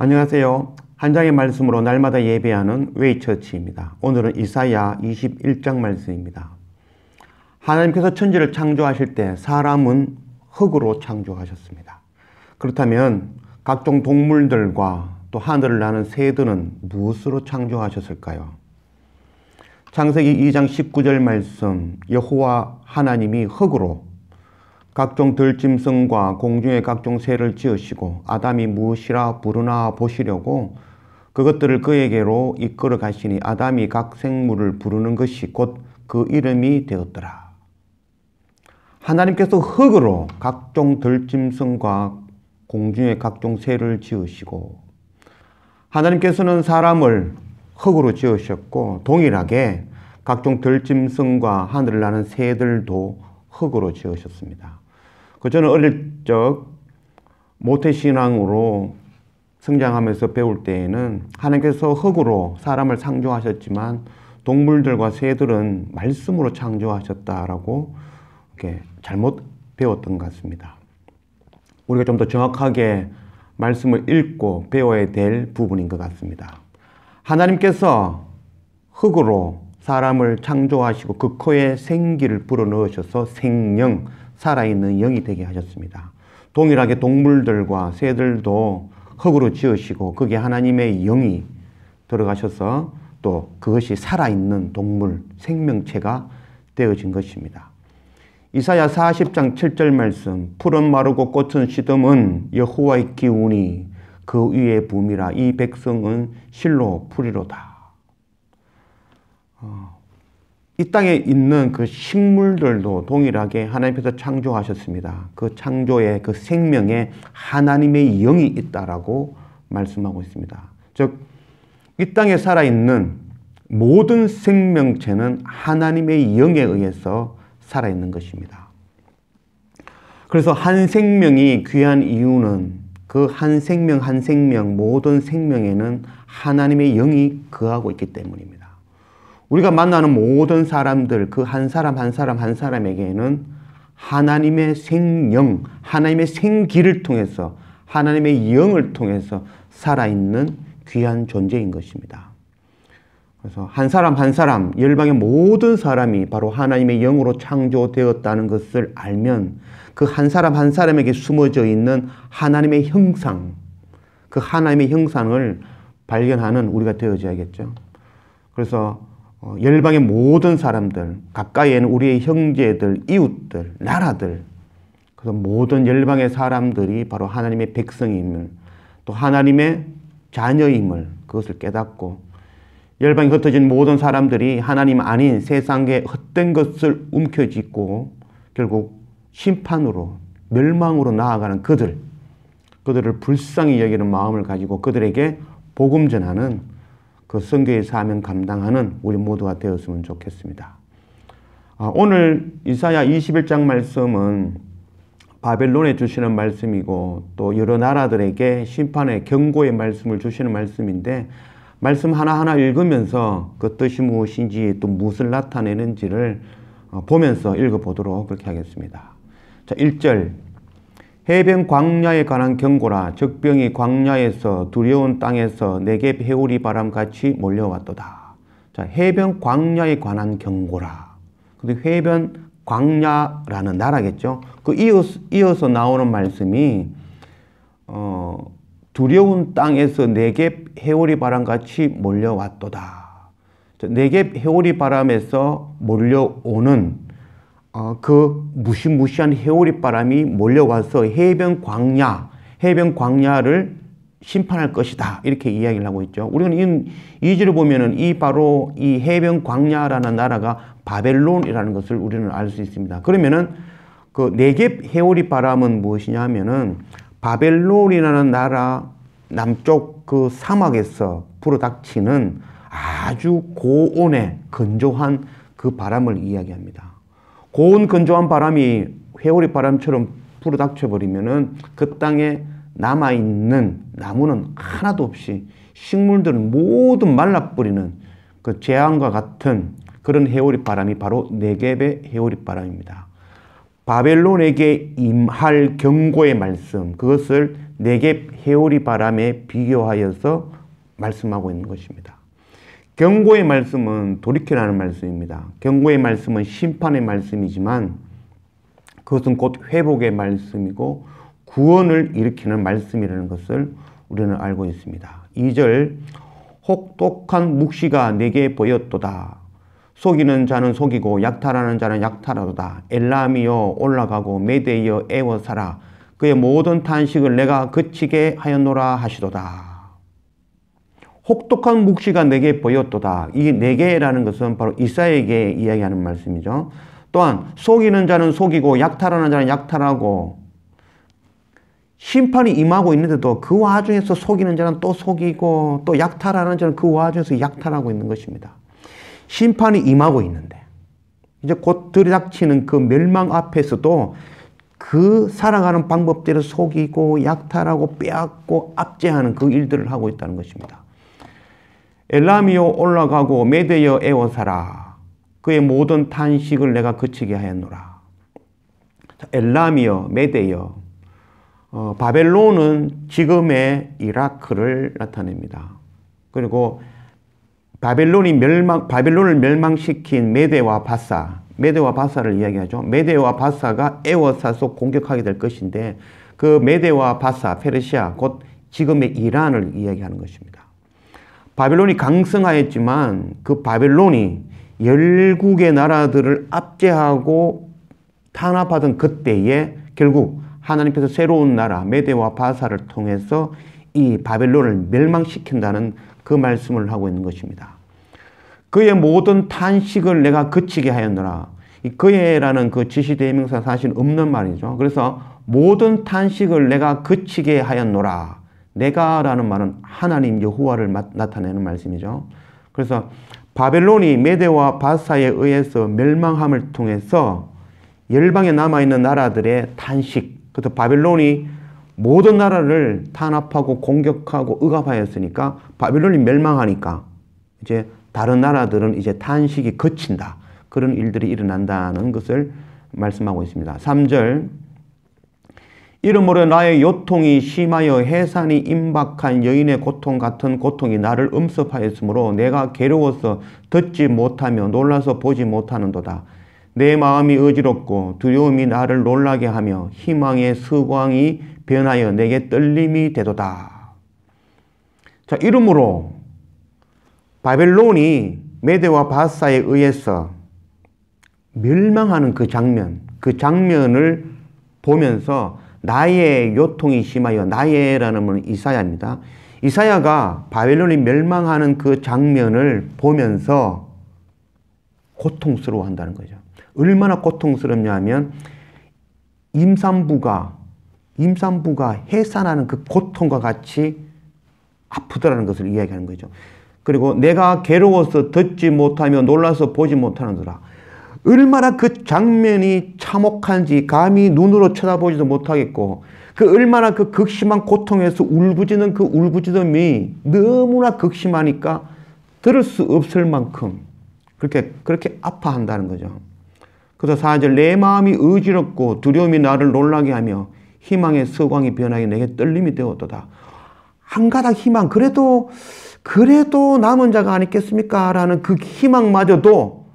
안녕하세요. 한 장의 말씀으로 날마다 예배하는 웨이처치입니다. 오늘은 이사야 21장 말씀입니다. 하나님께서 천지를 창조하실 때 사람은 흙으로 창조하셨습니다. 그렇다면 각종 동물들과 또 하늘을 나는 새들은 무엇으로 창조하셨을까요? 창세기 2장 19절 말씀, 여호와 하나님이 흙으로 각종 들짐승과 공중의 각종 새를 지으시고 아담이 무엇이라 부르나 보시려고 그것들을 그에게로 이끌어 가시니 아담이 각 생물을 부르는 것이 곧 그 이름이 되었더라. 하나님께서 흙으로 각종 들짐승과 공중의 각종 새를 지으시고, 하나님께서는 사람을 흙으로 지으셨고 동일하게 각종 들짐승과 하늘을 나는 새들도 흙으로 지으셨습니다. 저는 어릴 적 모태신앙으로 성장하면서 배울 때에는 하나님께서 흙으로 사람을 창조하셨지만 동물들과 새들은 말씀으로 창조하셨다라고 이렇게 잘못 배웠던 것 같습니다. 우리가 좀 더 정확하게 말씀을 읽고 배워야 될 부분인 것 같습니다. 하나님께서 흙으로 사람을 창조하시고 그 코에 생기를 불어넣으셔서 생명, 살아있는 영이 되게 하셨습니다. 동일하게 동물들과 새들도 흙으로 지으시고 거기에 하나님의 영이 들어가셔서 또 그것이 살아있는 동물, 생명체가 되어진 것입니다. 이사야 40장 7절 말씀, 풀은 마르고 꽃은 시듬은 여호와의 기운이 그 위에 붐이라 이 백성은 실로 풀이로다. 이 땅에 있는 그 식물들도 동일하게 하나님께서 창조하셨습니다. 그 창조의 그 생명에 하나님의 영이 있다라고 말씀하고 있습니다. 즉, 이 땅에 살아있는 모든 생명체는 하나님의 영에 의해서 살아있는 것입니다. 그래서 한 생명이 귀한 이유는 그 한 생명 한 생명 모든 생명에는 하나님의 영이 거하고 있기 때문입니다. 우리가 만나는 모든 사람들, 그 한 사람 한 사람 한 사람에게는 하나님의 생영, 하나님의 생기를 통해서 하나님의 영을 통해서 살아있는 귀한 존재인 것입니다. 그래서 한 사람 한 사람, 열방의 모든 사람이 바로 하나님의 영으로 창조되었다는 것을 알면 그 한 사람 한 사람에게 숨어져 있는 하나님의 형상, 그 하나님의 형상을 발견하는 우리가 되어져야겠죠. 그래서 열방의 모든 사람들, 가까이에는 우리의 형제들, 이웃들, 나라들, 그래서 모든 열방의 사람들이 바로 하나님의 백성임을, 또 하나님의 자녀임을 그것을 깨닫고 열방이 흩어진 모든 사람들이 하나님 아닌 세상의 헛된 것을 움켜쥐고 결국 심판으로, 멸망으로 나아가는 그들을 불쌍히 여기는 마음을 가지고 그들에게 복음 전하는 그 선교의 사명 감당하는 우리 모두가 되었으면 좋겠습니다. 오늘 이사야 21장 말씀은 바벨론에 주시는 말씀이고 또 여러 나라들에게 심판의 경고의 말씀을 주시는 말씀인데, 말씀 하나하나 읽으면서 그 뜻이 무엇인지 또 무엇을 나타내는지를 보면서 읽어보도록 그렇게 하겠습니다. 자, 1절, 해변 광야에 관한 경고라. 적병이 광야에서 두려운 땅에서 내게 회오리 바람같이 몰려왔도다. 자, 해변 광야에 관한 경고라. 근데 해변 광야라는 나라겠죠. 그 이어서 나오는 말씀이 두려운 땅에서 내게 회오리 바람같이 몰려왔도다. 내게 회오리 바람에서 몰려오는 그 무시무시한 회오리 바람이 몰려와서 해변 광야를 심판할 것이다. 이렇게 이야기를 하고 있죠. 우리는 이 절을 보면은 바로 이 해변 광야라는 나라가 바벨론이라는 것을 우리는 알 수 있습니다. 그러면은 그 네겝 회오리 바람은 무엇이냐 하면은 바벨론이라는 나라 남쪽 그 사막에서 불어닥치는 아주 고온의 건조한 그 바람을 이야기합니다. 고온 건조한 바람이 회오리 바람처럼 불어닥쳐 버리면은 그 땅에 남아있는 나무는 하나도 없이 식물들은 모두 말라버리는 그 재앙과 같은 그런 회오리 바람이 바로 네겝의 회오리 바람입니다. 바벨론에게 임할 경고의 말씀, 그것을 내게 해오리 바람에 비교하여서 말씀하고 있는 것입니다. 경고의 말씀은 돌이키라는 말씀입니다. 경고의 말씀은 심판의 말씀이지만 그것은 곧 회복의 말씀이고 구원을 일으키는 말씀이라는 것을 우리는 알고 있습니다. 2절, 혹독한 묵시가 내게 보였도다. 속이는 자는 속이고 약탈하는 자는 약탈하도다. 엘람이여 올라가고 메대여 애워사라. 그의 모든 탄식을 내가 그치게 하였노라 하시도다. 혹독한 묵시가 내게 보였도다. 이 내게라는 것은 바로 이사야에게 이야기하는 말씀이죠. 또한 속이는 자는 속이고 약탈하는 자는 약탈하고 심판이 임하고 있는데도 그 와중에서 속이는 자는 또 속이고 또 약탈하는 자는 그 와중에서 약탈하고 있는 것입니다. 심판이 임하고 있는데 이제 곧 들이닥치는 그 멸망 앞에서도 그 살아가는 방법대로 속이고 약탈하고 빼앗고 압제하는 그 일들을 하고 있다는 것입니다. 엘람이여 올라가고 메대여 애워사라. 그의 모든 탄식을 내가 그치게 하였노라. 엘람이여 메대여, 바벨론은 지금의 이라크를 나타냅니다. 그리고 바벨론을 멸망시킨 메대와 바사, 메대와 바사를 이야기하죠. 메대와 바사가 에워사서 공격하게 될 것인데 그 메대와 바사, 페르시아, 곧 지금의 이란을 이야기하는 것입니다. 바벨론이 강성하였지만 그 바벨론이 열국의 나라들을 압제하고 탄압하던 그때에 결국 하나님께서 새로운 나라 메대와 바사를 통해서 이 바벨론을 멸망시킨다는 그 말씀을 하고 있는 것입니다. 그의 모든 탄식을 내가 그치게 하였노라. 이 그의라는 그 지시대명사 사실 없는 말이죠. 그래서 모든 탄식을 내가 그치게 하였노라. 내가라는 말은 하나님 여호와를 나타내는 말씀이죠. 그래서 바벨론이 메대와 바사에 의해서 멸망함을 통해서 열방에 남아있는 나라들의 탄식, 그래서 바벨론이 모든 나라를 탄압하고 공격하고 억압하였으니까 바벨론이 멸망하니까 이제 다른 나라들은 이제 탄식이 그친다. 그런 일들이 일어난다는 것을 말씀하고 있습니다. 3절, 이러므로 나의 요통이 심하여 해산이 임박한 여인의 고통 같은 고통이 나를 엄습하였으므로 내가 괴로워서 듣지 못하며 놀라서 보지 못하는도다. 내 마음이 어지럽고 두려움이 나를 놀라게 하며 희망의 서광이 변하여 내게 떨림이 되도다. 자, 이러므로 바벨론이 메대와 바사에 의해서 멸망하는 그 장면을 보면서 나의 요통이 심하여, 나의라는 말은 이사야입니다. 이사야가 바벨론이 멸망하는 그 장면을 보면서 고통스러워한다는 거죠. 얼마나 고통스럽냐 하면 임산부가 해산하는 그 고통과 같이 아프더라는 것을 이야기하는 거죠. 그리고 내가 괴로워서 듣지 못하며 놀라서 보지 못하는도다. 얼마나 그 장면이 참혹한지 감히 눈으로 쳐다보지도 못하겠고 그 얼마나 그 극심한 고통에서 울부짖는 그 울부짖음이 너무나 극심하니까 들을 수 없을 만큼 그렇게 아파한다는 거죠. 그래서 4절, 내 마음이 어지럽고 두려움이 나를 놀라게 하며 희망의 서광이 변하여 내게 떨림이 되었도다. 한 가닥 희망, 그래도 남은 자가 아니겠습니까? 라는 그 희망마저도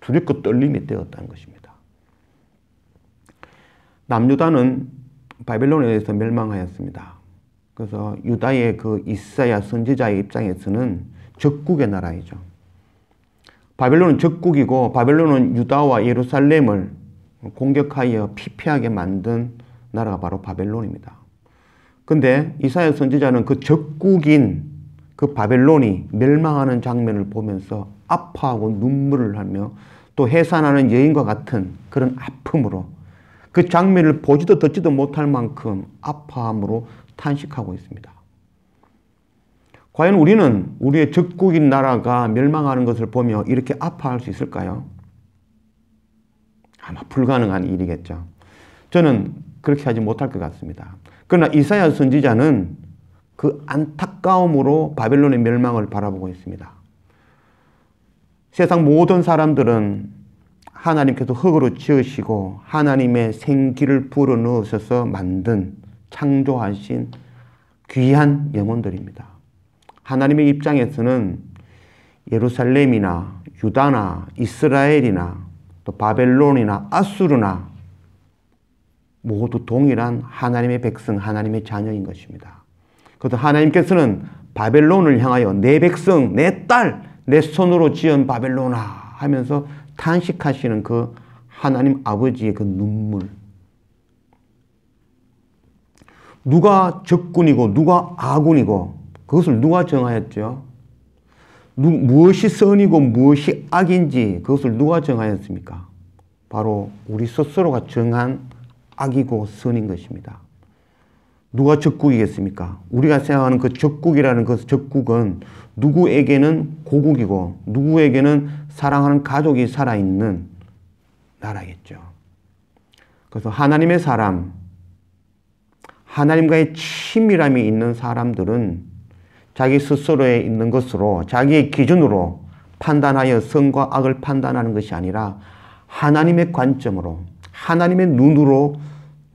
두렵고 떨림이 되었다는 것입니다. 남유다는 바벨론에 의해서 멸망하였습니다. 그래서 유다의 그 이사야 선지자의 입장에서는 적국의 나라이죠. 바벨론은 적국이고 바벨론은 유다와 예루살렘을 공격하여 피폐하게 만든 나라가 바로 바벨론입니다. 근데 이사야 선지자는 그 적국인 그 바벨론이 멸망하는 장면을 보면서 아파하고 눈물을 하며 또 해산하는 여인과 같은 그런 아픔으로 그 장면을 보지도 듣지도 못할 만큼 아파함으로 탄식하고 있습니다. 과연 우리는 우리의 적국인 나라가 멸망하는 것을 보며 이렇게 아파할 수 있을까요? 아마 불가능한 일이겠죠. 저는 그렇게 하지 못할 것 같습니다. 그러나 이사야 선지자는 그 안타까움으로 바벨론의 멸망을 바라보고 있습니다. 세상 모든 사람들은 하나님께서 흙으로 지으시고 하나님의 생기를 불어넣으셔서 만든 창조하신 귀한 영혼들입니다. 하나님의 입장에서는 예루살렘이나 유다나 이스라엘이나 또 바벨론이나 아수르나 모두 동일한 하나님의 백성, 하나님의 자녀인 것입니다. 그래서 하나님께서는 바벨론을 향하여 내 백성, 내 딸, 내 손으로 지은 바벨론아 하면서 탄식하시는 그 하나님 아버지의 그 눈물. 누가 적군이고 누가 아군이고 그것을 누가 정하였죠? 무엇이 선이고 무엇이 악인지 그것을 누가 정하였습니까? 바로 우리 스스로가 정한 악이고 선인 것입니다. 누가 적국이겠습니까? 우리가 생각하는 그 적국이라는 그 적국은 누구에게는 고국이고 누구에게는 사랑하는 가족이 살아있는 나라겠죠. 그래서 하나님의 사람, 하나님과의 친밀함이 있는 사람들은 자기 스스로에 있는 것으로 자기의 기준으로 판단하여 선과 악을 판단하는 것이 아니라 하나님의 관점으로 하나님의 눈으로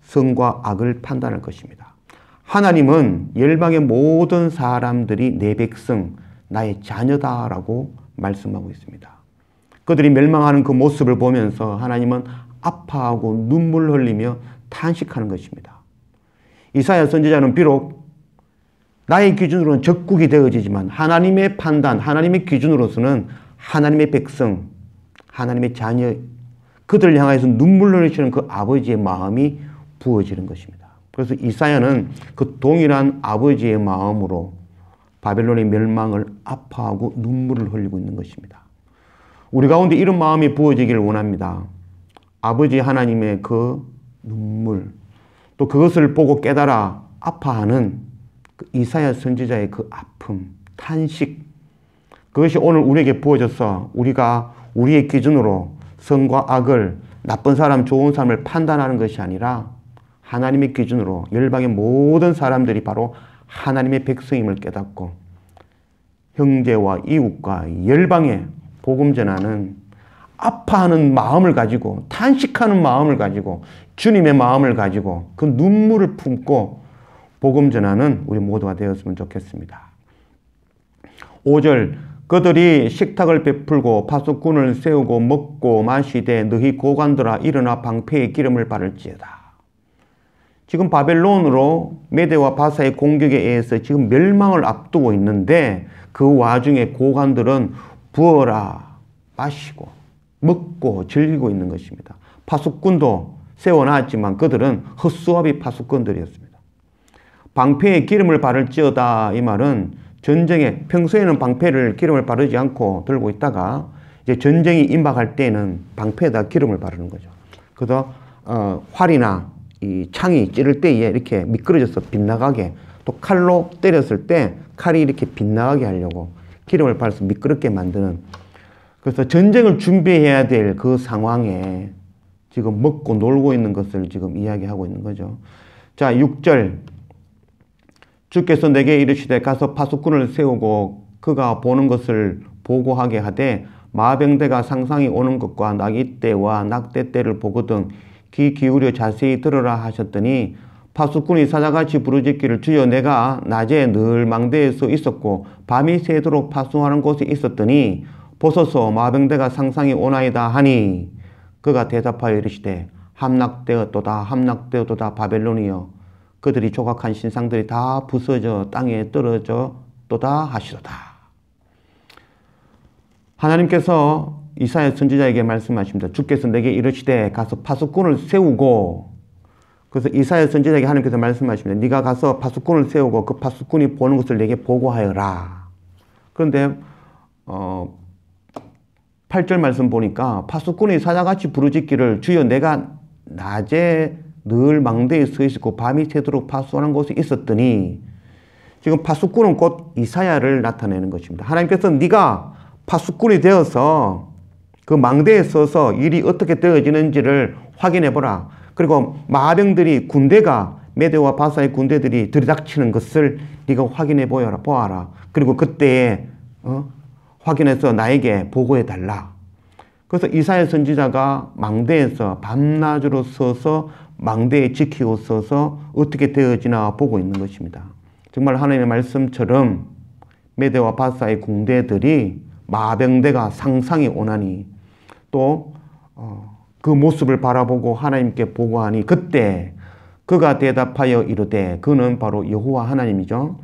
선과 악을 판단할 것입니다. 하나님은 열방의 모든 사람들이 내 백성, 나의 자녀다라고 말씀하고 있습니다. 그들이 멸망하는 그 모습을 보면서 하나님은 아파하고 눈물 흘리며 탄식하는 것입니다. 이사야 선지자는 비록 나의 기준으로는 적국이 되어지지만 하나님의 판단, 하나님의 기준으로서는 하나님의 백성, 하나님의 자녀, 그들을 향해서 눈물 흘리시는 그 아버지의 마음이 부어지는 것입니다. 그래서 이사야는 그 동일한 아버지의 마음으로 바벨론의 멸망을 아파하고 눈물을 흘리고 있는 것입니다. 우리 가운데 이런 마음이 부어지기를 원합니다. 아버지 하나님의 그 눈물, 또 그것을 보고 깨달아 아파하는 그 이사야 선지자의 그 아픔, 탄식, 그것이 오늘 우리에게 부어져서 우리가 우리의 기준으로 선과 악을, 나쁜 사람, 좋은 사람을 판단하는 것이 아니라 하나님의 기준으로 열방의 모든 사람들이 바로 하나님의 백성임을 깨닫고 형제와 이웃과 열방에 복음 전하는 아파하는 마음을 가지고 탄식하는 마음을 가지고 주님의 마음을 가지고 그 눈물을 품고 복음 전하는 우리 모두가 되었으면 좋겠습니다. 5절 그들이 식탁을 베풀고 파수꾼을 세우고 먹고 마시되 너희 고관들아 일어나 방패에 기름을 바를지어다. 지금 바벨론으로 메대와 바사의 공격에 의해서 지금 멸망을 앞두고 있는데 그 와중에 고관들은 부어라 마시고 먹고 즐기고 있는 것입니다. 파수꾼도 세워놨지만 그들은 헛수아비 파수꾼들이었습니다. 방패에 기름을 바를지어다 이 말은 전쟁에 평소에는 방패를 기름을 바르지 않고 들고 있다가 이제 전쟁이 임박할 때는 방패에다 기름을 바르는 거죠. 그래서 활이나 이 창이 찌를 때에 이렇게 미끄러져서 빗나가게, 또 칼로 때렸을 때 칼이 이렇게 빗나가게 하려고 기름을 발라서 미끄럽게 만드는, 그래서 전쟁을 준비해야 될 그 상황에 지금 먹고 놀고 있는 것을 지금 이야기하고 있는 거죠. 자, 6절 주께서 내게 이르시되 가서 파수꾼을 세우고 그가 보는 것을 보고하게 하되 마병대가 상상이 오는 것과 나귀 떼와 낙대 떼를 보거든 귀 기울여 자세히 들으라 하셨더니 파수꾼이 사자같이 부르짖기를 주여 내가 낮에 늘 망대에 서 있었고 밤이 새도록 파수하는 곳에 있었더니 보소서 마병대가 상상이 오나이다 하니 그가 대답하여 이르시되 함락되었도다 함락되었도다 바벨론이여 그들이 조각한 신상들이 다 부서져 땅에 떨어져 또다 하시도다. 하나님께서 이사야 선지자에게 말씀하십니다. 주께서 내게 이르시되 가서 파수꾼을 세우고, 그래서 이사야 선지자에게 하나님께서 말씀하십니다. 네가 가서 파수꾼을 세우고 그 파수꾼이 보는 것을 내게 보고하여라. 그런데 8절 말씀 보니까 파수꾼이 사자같이 부르짖기를 주여 내가 낮에 늘 망대에 서 있었고 밤이 새도록 파수하는 곳에 있었더니, 지금 파수꾼은 곧 이사야를 나타내는 것입니다. 하나님께서 네가 파수꾼이 되어서 그 망대에 서서 일이 어떻게 되어지는지를 확인해 보라. 그리고 마병들이, 군대가, 메대와 바사의 군대들이 들이닥치는 것을 네가 확인해 보아라. 그리고 그때에 확인해서 나에게 보고해 달라. 그래서 이사야 선지자가 망대에서 밤낮으로 서서 망대에 지키고 서서 어떻게 되어지나 보고 있는 것입니다. 정말 하나님의 말씀처럼 메대와 바사의 궁대들이 마병대가 상상이 오나니 또 그 모습을 바라보고 하나님께 보고하니 그때 그가 대답하여 이르되 그는 바로 여호와 하나님이죠.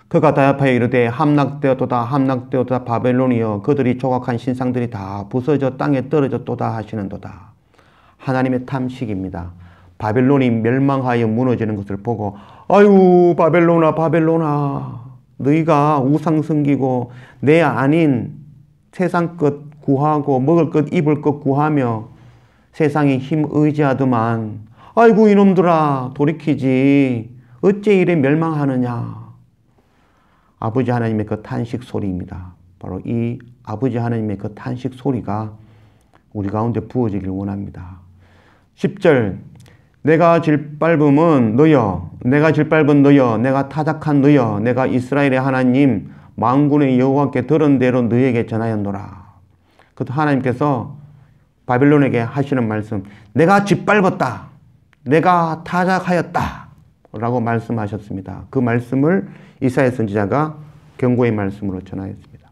그가 대답하여 이르되 함락되었도다 함락되었도다 바벨론이여 그들이 조각한 신상들이 다 부서져 땅에 떨어졌도다 하시는도다. 하나님의 탐식입니다. 바벨론이 멸망하여 무너지는 것을 보고 아유 바벨론아 바벨론아 너희가 우상 섬기고 내 아닌 세상 것 구하고 먹을 것 입을 것 구하며 세상에 힘 의지하더만 아이고 이놈들아 돌이키지 어째 이래 멸망하느냐. 아버지 하나님의 그 탄식 소리입니다. 바로 이 아버지 하나님의 그 탄식 소리가 우리 가운데 부어지길 원합니다. 10절 내가 질밟음은 너여 내가 질밟은 너여 내가 타작한 너여 내가 이스라엘의 하나님 만군의 여호와께 들은 대로 너에게 전하였노라. 그 하나님께서 바벨론에게 하시는 말씀 내가 짓밟았다 내가 타작하였다 라고 말씀하셨습니다. 그 말씀을 이사야 선지자가 경고의 말씀으로 전하였습니다.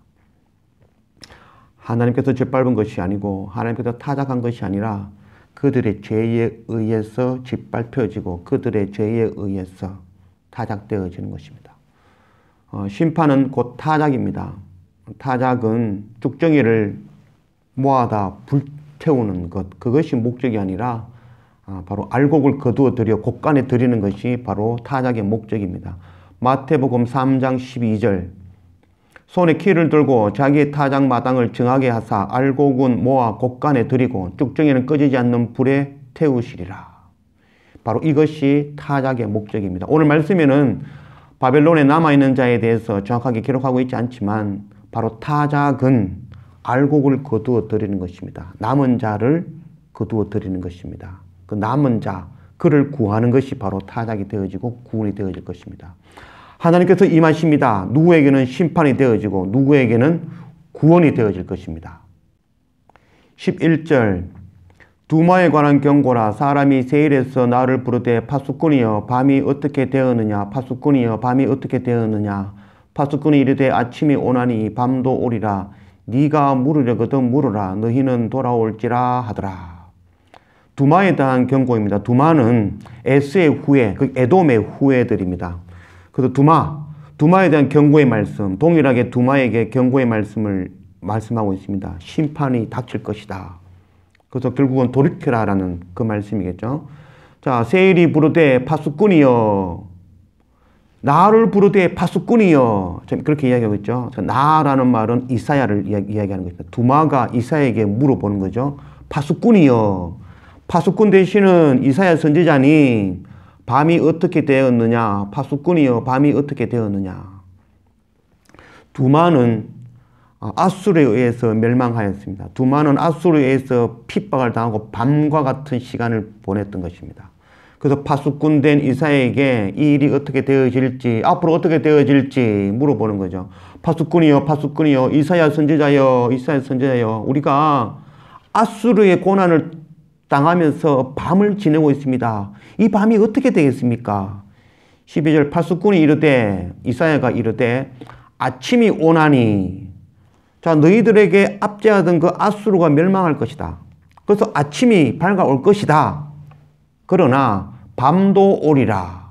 하나님께서 짓밟은 것이 아니고 하나님께서 타작한 것이 아니라 그들의 죄에 의해서 짓밟혀지고 그들의 죄에 의해서 타작되어지는 것입니다. 심판은 곧 타작입니다. 타작은 쭉정이를 모아다 불태우는 것, 그것이 목적이 아니라 바로 알곡을 거두어 들여 곡간에 들이는 것이 바로 타작의 목적입니다. 마태복음 3장 12절 손에 키를 들고 자기의 타작 마당을 정하게 하사 알곡은 모아 곡간에 들이고 쭉정이는 꺼지지 않는 불에 태우시리라. 바로 이것이 타작의 목적입니다. 오늘 말씀에는 바벨론에 남아있는 자에 대해서 정확하게 기록하고 있지 않지만 바로 타작은 알곡을 거두어 드리는 것입니다. 남은 자를 거두어 드리는 것입니다. 그 남은 자, 그를 구하는 것이 바로 타작이 되어지고 구원이 되어질 것입니다. 하나님께서 임하십니다. 누구에게는 심판이 되어지고 누구에게는 구원이 되어질 것입니다. 11절 두마에 관한 경고라. 사람이 세일에서 나를 부르되 파수꾼이여 밤이 어떻게 되었느냐. 파수꾼이여 밤이 어떻게 되었느냐. 파수꾼이 이르되 아침이 오나니 밤도 오리라. 네가 물으려거든 물으라. 너희는 돌아올지라 하더라. 두마에 대한 경고입니다. 두마는 에스의 후예, 그 에돔의 후예들입니다. 그래서 두마에 대한 경고의 말씀, 동일하게 두마에게 경고의 말씀을 말씀하고 있습니다. 심판이 닥칠 것이다. 그래서 결국은 돌이켜라라는 그 말씀이겠죠. 자, 세일이 부르되 파수꾼이여 나를 부르되 파수꾼이여 그렇게 이야기하고 있죠. 나라는 말은 이사야를 이야기하는 것입니다. 두마가 이사야에게 물어보는 거죠. 파수꾼이여 파수꾼 되시는 이사야 선지자니 밤이 어떻게 되었느냐. 파수꾼이여 밤이 어떻게 되었느냐. 두마는 아수르에 의해서 멸망하였습니다. 두마는 아수르에 의해서 핍박을 당하고 밤과 같은 시간을 보냈던 것입니다. 그래서 파수꾼 된 이사야에게 이 일이 어떻게 되어질지 앞으로 어떻게 되어질지 물어보는 거죠. 파수꾼이여 파수꾼이여 이사야 선지자여 이사야 선지자여 우리가 아수르의 고난을 당하면서 밤을 지내고 있습니다. 이 밤이 어떻게 되겠습니까? 12절 파수꾼이 이르되 이사야가 이르되 아침이 오나니 자 너희들에게 압제하던 그 아수르가 멸망할 것이다. 그래서 아침이 밝아올 것이다. 그러나 밤도 오리라.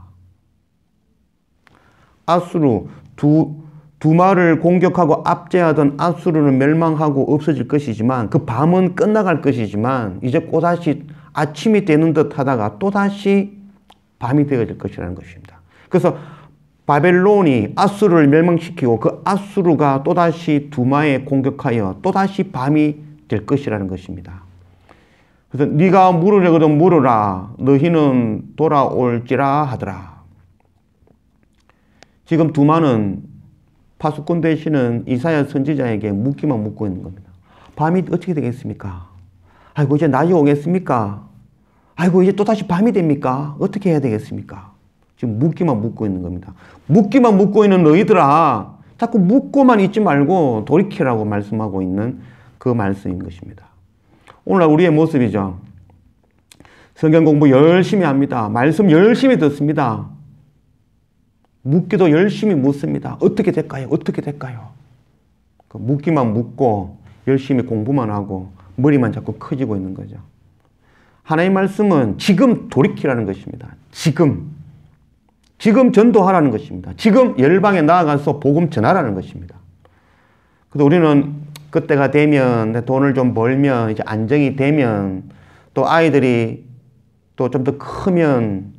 아수르 두마를 공격하고 압제하던 아수르는 멸망하고 없어질 것이지만 그 밤은 끝나갈 것이지만 이제 또다시 아침이 되는 듯 하다가 또다시 밤이 되어질 것이라는 것입니다. 그래서 바벨론이 아수르를 멸망시키고 그 아수르가 또다시 두마에 공격하여 또다시 밤이 될 것이라는 것입니다. 그래서 네가 물으려거든 물으라. 너희는 돌아올지라 하더라. 지금 두마는 파수꾼 되시는 이사야 선지자에게 묻기만 묻고 있는 겁니다. 밤이 어떻게 되겠습니까? 아이고 이제 낮이 오겠습니까? 아이고 이제 또다시 밤이 됩니까? 어떻게 해야 되겠습니까? 지금 묻기만 묻고 있는 겁니다. 묻기만 묻고 있는 너희들아 자꾸 묻고만 있지 말고 돌이키라고 말씀하고 있는 그 말씀인 것입니다. 오늘날 우리의 모습이죠. 성경 공부 열심히 합니다. 말씀 열심히 듣습니다. 묻기도 열심히 묻습니다. 어떻게 될까요? 어떻게 될까요? 묻기만 묻고 열심히 공부만 하고 머리만 자꾸 커지고 있는 거죠. 하나님의 말씀은 지금 돌이키라는 것입니다. 지금 전도하라는 것입니다. 지금 열방에 나아가서 복음 전하라는 것입니다. 그래서 우리는 그때가 되면, 돈을 좀 벌면, 이제 안정이 되면, 또 아이들이 또 좀 더 크면,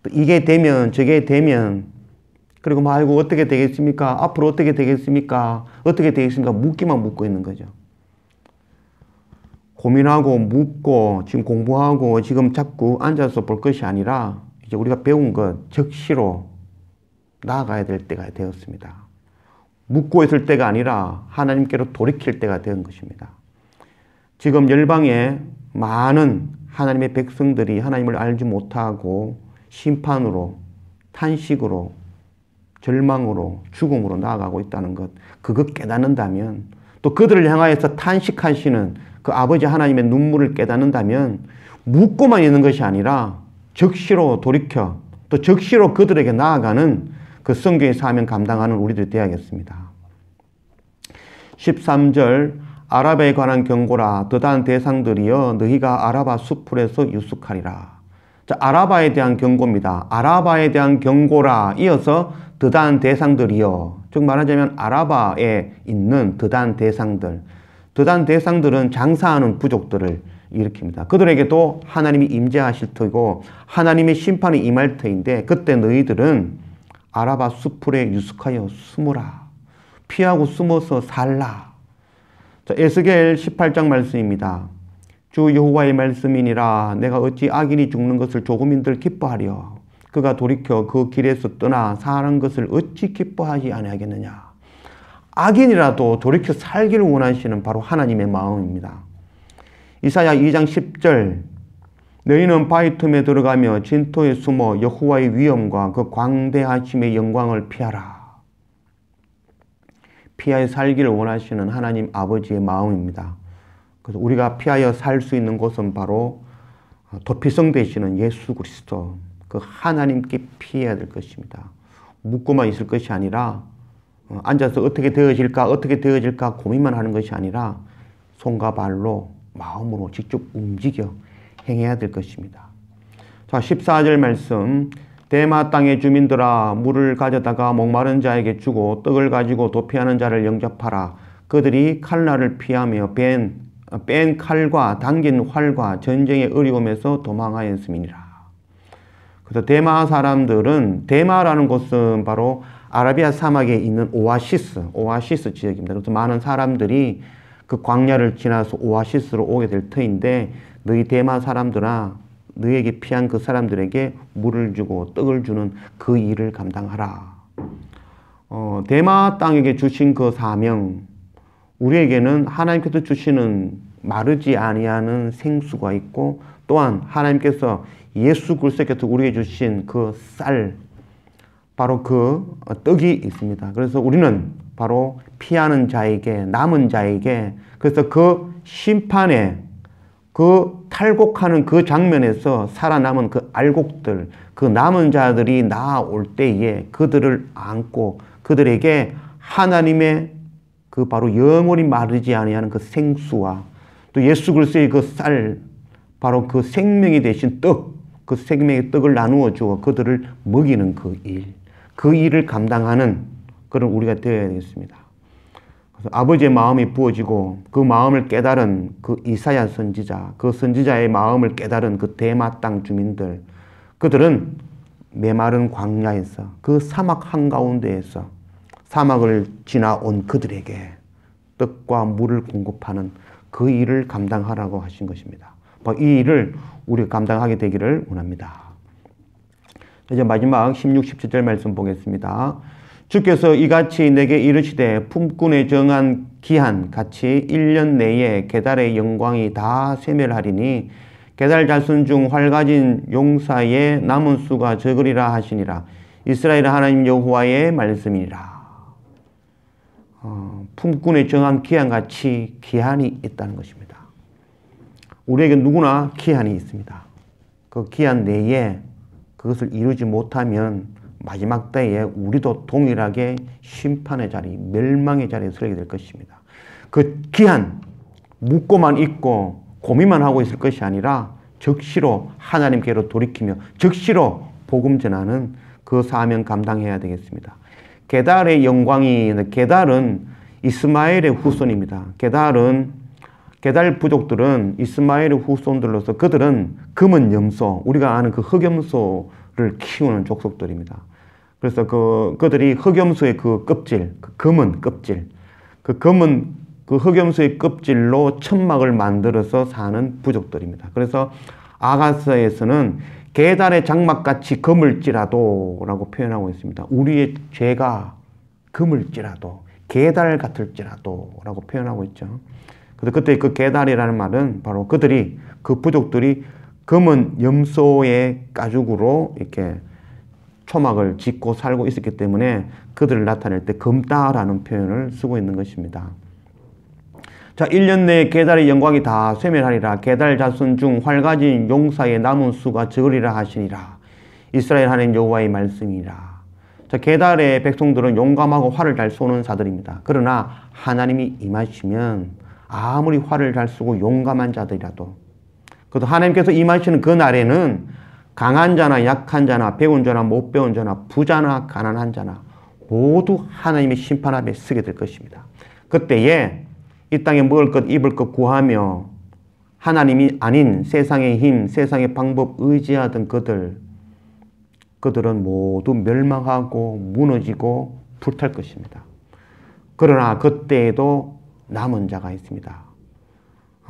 또 이게 되면, 저게 되면, 그리고 뭐, 아이고, 어떻게 되겠습니까? 앞으로 어떻게 되겠습니까? 어떻게 되겠습니까? 묻기만 묻고 있는 거죠. 고민하고, 묻고, 지금 공부하고, 지금 자꾸 앉아서 볼 것이 아니라, 이제 우리가 배운 것 적시로 나아가야 될 때가 되었습니다. 묻고 있을 때가 아니라 하나님께로 돌이킬 때가 된 것입니다. 지금 열방에 많은 하나님의 백성들이 하나님을 알지 못하고 심판으로, 탄식으로, 절망으로, 죽음으로 나아가고 있다는 것, 그거 깨닫는다면, 또 그들을 향하여서 탄식하시는 그 아버지 하나님의 눈물을 깨닫는다면, 묻고만 있는 것이 아니라 적시로 돌이켜 또 적시로 그들에게 나아가는 그 성경의 사명 감당하는 우리들이 되어야겠습니다. 13절 아라바에 관한 경고라. 더다한 대상들이여 너희가 아라바 수풀에서 유숙하리라. 자, 아라바에 대한 경고입니다. 아라바에 대한 경고라. 이어서 더다한 대상들이여. 즉 말하자면 아라바에 있는 더다한 대상들. 더다한 대상들은 장사하는 부족들을 일으킵니다. 그들에게도 하나님이 임재하실 터이고 하나님의 심판이 임할 터인데, 그때 너희들은 아라바 수풀에 유숙하여 숨으라. 피하고 숨어서 살라. 자, 에스겔 18장 말씀입니다. 주 여호와의 말씀이니라. 내가 어찌 악인이 죽는 것을 조금인들 기뻐하려. 그가 돌이켜 그 길에서 떠나 사는 것을 어찌 기뻐하지 아니하겠느냐. 악인이라도 돌이켜 살기를 원하시는 바로 하나님의 마음입니다. 이사야 2장 10절 너희는 바위 틈에 들어가며 진토에 숨어 여호와의 위엄과 그 광대하심의 영광을 피하라. 피하여 살기를 원하시는 하나님 아버지의 마음입니다. 그래서 우리가 피하여 살 수 있는 곳은 바로 도피성 되시는 예수 그리스도, 그 하나님께 피해야 될 것입니다. 묻고만 있을 것이 아니라 앉아서 어떻게 되어질까 고민만 하는 것이 아니라 손과 발로 마음으로 직접 움직여 행해야 될 것입니다. 자, 14절 말씀. 대마 땅의 주민들아 물을 가져다가 목마른 자에게 주고 떡을 가지고 도피하는 자를 영접하라. 그들이 칼날을 피하며 뺀 칼과 당긴 활과 전쟁의 어려움에서 도망하였음이니라. 그래서 대마 사람들은, 대마라는 곳은 바로 아라비아 사막에 있는 오아시스 지역입니다. 그래서 많은 사람들이 그 광야를 지나서 오아시스로 오게 될 터인데, 너희 대마 사람들아 너희에게 피한 그 사람들에게 물을 주고 떡을 주는 그 일을 감당하라. 대마 땅에게 주신 그 사명, 우리에게는 하나님께서 주시는 마르지 아니하는 생수가 있고, 또한 하나님께서 예수 그리스도께서 우리에게 주신 그 쌀, 바로 그 떡이 있습니다. 그래서 우리는 바로 피하는 자에게, 남은 자에게, 그래서 그 심판에, 그 탈곡하는 그 장면에서 살아남은 그 알곡들, 그 남은 자들이 나아올 때에 그들을 안고 그들에게 하나님의 그 바로 영원히 마르지 아니하는 그 생수와 또 예수 그리스도의 그 쌀, 바로 그 생명이 되신 떡, 그 생명의 떡을 나누어 주어 그들을 먹이는 그 일을 감당하는 그런 우리가 되어야 되겠습니다. 그래서 아버지의 마음이 부어지고 그 마음을 깨달은 그 이사야 선지자, 그 선지자의 마음을 깨달은 그 대마 땅 주민들, 그들은 메마른 광야에서, 그 사막 한가운데에서 사막을 지나온 그들에게 떡과 물을 공급하는 그 일을 감당하라고 하신 것입니다. 이 일을 우리가 감당하게 되기를 원합니다. 이제 마지막 16, 17절 말씀 보겠습니다. 주께서 이같이 내게 이르시되 품꾼에 정한 기한 같이 1년 내에 게달의 영광이 다 쇠멸하리니 게달 자손 중 활가진 용사의 남은 수가 적으리라 하시니라. 이스라엘 하나님 여호와의 말씀이니라. 품꾼에 정한 기한같이 기한이 있다는 것입니다. 우리에게 누구나 기한이 있습니다. 그 기한 내에 그것을 이루지 못하면 마지막 때에 우리도 동일하게 심판의 자리, 멸망의 자리에 서게 될 것입니다. 그 기한 묻고만 있고 고민만 하고 있을 것이 아니라 즉시로 하나님께로 돌이키며 즉시로 복음 전하는 그 사명 감당해야 되겠습니다. 게달의 영광이, 게달은 이스마엘의 후손입니다. 게달 부족들은 이스마엘의 후손들로서 그들은 금은 염소, 우리가 아는 그 흑염소를 키우는 족속들입니다. 그래서 그들이 흑염소의 그 껍질, 그 검은 껍질, 그 흑염소의 껍질로 천막을 만들어서 사는 부족들입니다. 그래서 아가서에서는 게달의 장막같이 검을지라도 라고 표현하고 있습니다. 우리의 죄가 검을지라도, 게달 같을지라도 라고 표현하고 있죠. 그래서 그때 그 게달이라는 말은 바로 그 부족들이 검은 염소의 가죽으로 이렇게 초막을 짓고 살고 있었기 때문에 그들을 나타낼 때 검다라는 표현을 쓰고 있는 것입니다. 자, 1년 내에 게달의 영광이 다 쇠멸하리라. 게달 자손 중 활가진 용사의 남은 수가 적으리라 하시니라. 이스라엘 하나님 여호와의 말씀이라. 자, 게달의 백성들은 용감하고 활을 잘 쏘는 자들입니다. 그러나 하나님이 임하시면 아무리 활을 잘 쏘고 용감한 자들이라도, 그래도 하나님께서 임하시는 그 날에는 강한 자나 약한 자나 배운 자나 못 배운 자나 부자나 가난한 자나 모두 하나님의 심판 앞에 서게 될 것입니다. 그때에 이 땅에 먹을 것 입을 것 구하며 하나님이 아닌 세상의 힘, 세상의 방법 의지하던 그들은 모두 멸망하고 무너지고 불탈 것입니다. 그러나 그때에도 남은 자가 있습니다.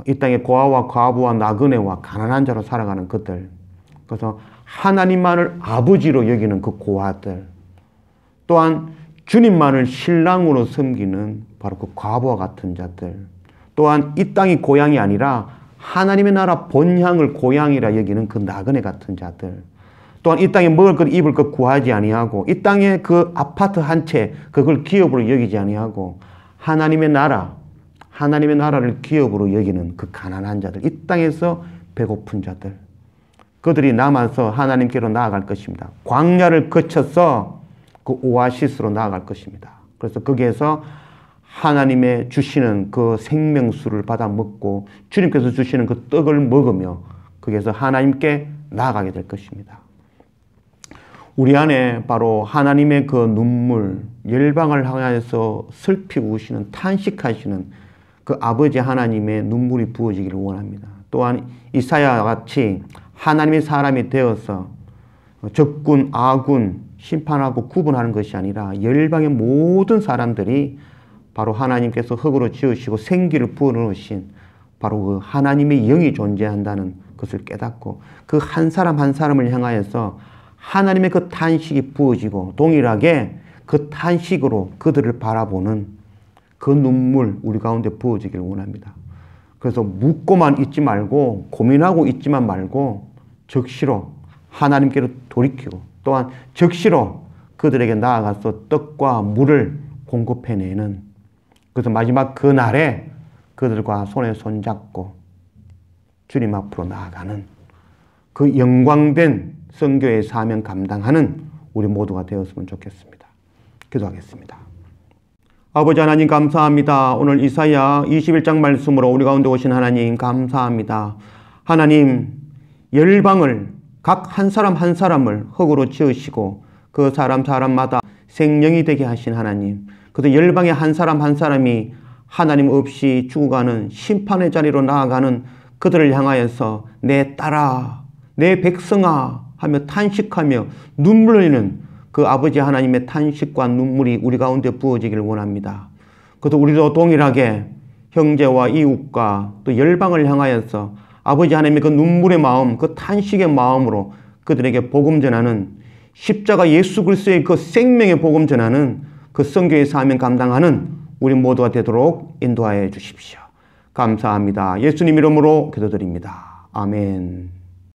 이 땅에 고아와 과부와 나그네와 가난한 자로 살아가는 그들, 그래서 하나님만을 아버지로 여기는 그 고아들, 또한 주님만을 신랑으로 섬기는 바로 그 과부와 같은 자들, 또한 이 땅이 고향이 아니라 하나님의 나라 본향을 고향이라 여기는 그 나그네 같은 자들, 또한 이 땅에 먹을 것 입을 것 구하지 아니하고 이 땅에 그 아파트 한 채 그걸 기업으로 여기지 아니하고 하나님의 나라를 기업으로 여기는 그 가난한 자들, 이 땅에서 배고픈 자들, 그들이 남아서 하나님께로 나아갈 것입니다. 광야를 거쳐서 그 오아시스로 나아갈 것입니다. 그래서 거기에서 하나님의 주시는 그 생명수를 받아 먹고 주님께서 주시는 그 떡을 먹으며 거기에서 하나님께 나아가게 될 것입니다. 우리 안에 바로 하나님의 그 눈물, 열방을 향하여서 슬피 우시는, 탄식하시는 그 아버지 하나님의 눈물이 부어지기를 원합니다. 또한 이사야와 같이 하나님의 사람이 되어서 적군, 아군, 심판하고 구분하는 것이 아니라 열방의 모든 사람들이 바로 하나님께서 흙으로 지으시고 생기를 부어넣으신 바로 그 하나님의 영이 존재한다는 것을 깨닫고 그 한 사람 한 사람을 향하여서 하나님의 그 탄식이 부어지고 동일하게 그 탄식으로 그들을 바라보는 그 눈물 우리 가운데 부어지기를 원합니다. 그래서 묻고만 있지 말고 고민하고 있지만 말고 즉시로 하나님께로 돌이키고 또한 즉시로 그들에게 나아가서 떡과 물을 공급해내는, 그래서 마지막 그 날에 그들과 손에 손잡고 주님 앞으로 나아가는 그 영광된 선교의 사명 감당하는 우리 모두가 되었으면 좋겠습니다. 기도하겠습니다. 아버지 하나님 감사합니다. 오늘 이사야 21장 말씀으로 우리 가운데 오신 하나님 감사합니다. 하나님, 열방을 각 한 사람 한 사람을 흙으로 지으시고 그 사람마다 생명이 되게 하신 하나님, 그래서 열방의 한 사람 한 사람이 하나님 없이 죽어가는 심판의 자리로 나아가는 그들을 향하여서 내 딸아, 내 백성아 하며 탄식하며 눈물 흘리는 그 아버지 하나님의 탄식과 눈물이 우리 가운데 부어지기를 원합니다. 그래서 우리도 동일하게 형제와 이웃과 또 열방을 향하여서 아버지 하나님의 그 눈물의 마음, 그 탄식의 마음으로 그들에게 복음 전하는, 십자가 예수 그리스도의 그 생명의 복음 전하는 그 선교의 사명 감당하는 우리 모두가 되도록 인도하여 주십시오. 감사합니다. 예수님 이름으로 기도드립니다. 아멘.